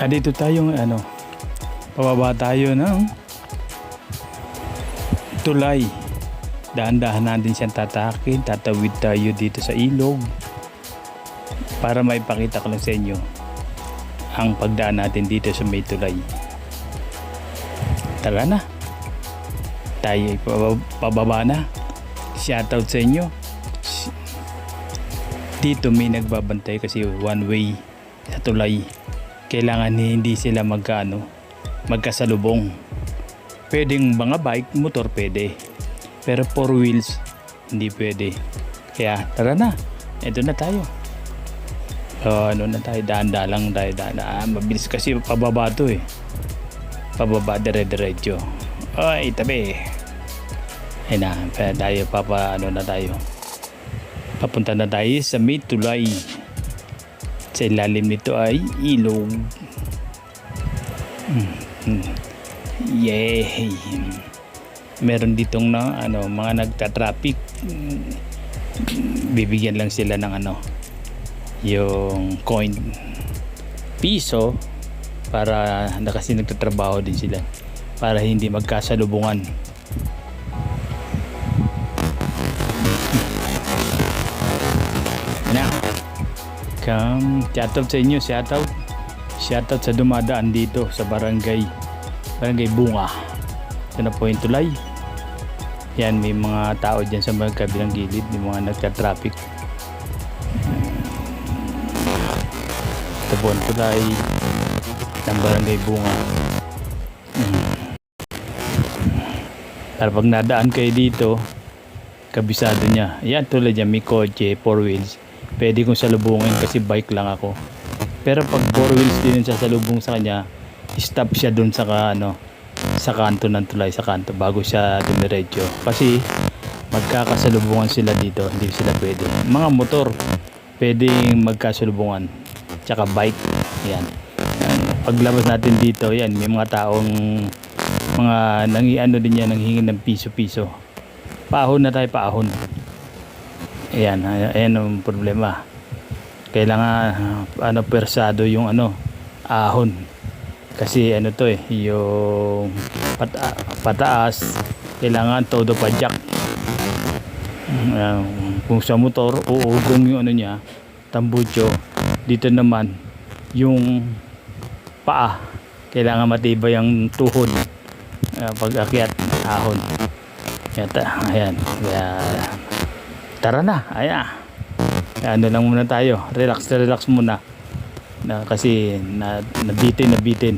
Dito tayo pababa tayo ng tulay. Dahan-dahan natin siyang tatakin. Tatawid tayo dito sa ilog para maipakita ko lang sa inyo ang pagdaan natin dito sa may tulay. Tara na, tayo pababa na. Shoutout sa inyo. Dito may nagbabantay kasi one way sa tulay. Kailangan hindi sila magkasalubong. Pwedeng mga bike, motor pwede, pero 4 wheels hindi pwede. Kaya tara na, ito na tayo. Na tayo, daan-daan lang tayo, mabilis kasi pababa to pababa dire-diretso. Ay tabi, ay na tayo, papunta na tayo sa may tulay. Sa ilalim nito ay ilog. Yay! Meron ditong mga nagta-traffic. Bibigyan lang sila ng yung coin, piso, para kasi nagtatrabaho din sila para hindi magkasalubungan. Shoutout sa inyo, shoutout sa dumadaan dito sa barangay Bunga. Ito na po yung tulay. Yan, may mga tao dyan sa magkabilang gilid, may mga nagka-traffic. Ito po ang tulay ng barangay Bunga. Para pag nadaan kayo dito, kabisado niya. Yan, tulad niya, may kotse, 4 wheels. Pwede kong salubungin kasi bike lang ako. Pero pag 4 wheels din yung sasalubong sa kanya, stop siya dun sa kanto ng tulay, sa kanto, bago siya dumiretso. Kasi magkakasalubungan sila dito, hindi sila pwede. Mga motor, pwedeng magkasalubungan. Tsaka bike, yan. Paglabas natin dito, yan, may mga taong din yan, nanghingi ng piso-piso. Paahon na tayo, paahon. Ayan ang problema. Kailangan persado yung ahon. Kasi yung pataas, kailangan todo padyak. Kung sa motor, uugong yung niya, tambucho. Dito naman, yung paa, kailangan matibay ang tuhod. Pag akyat, ahon. Ayan. Tara na, ayan. Lang muna tayo. Relax muna. Kasi nabitin.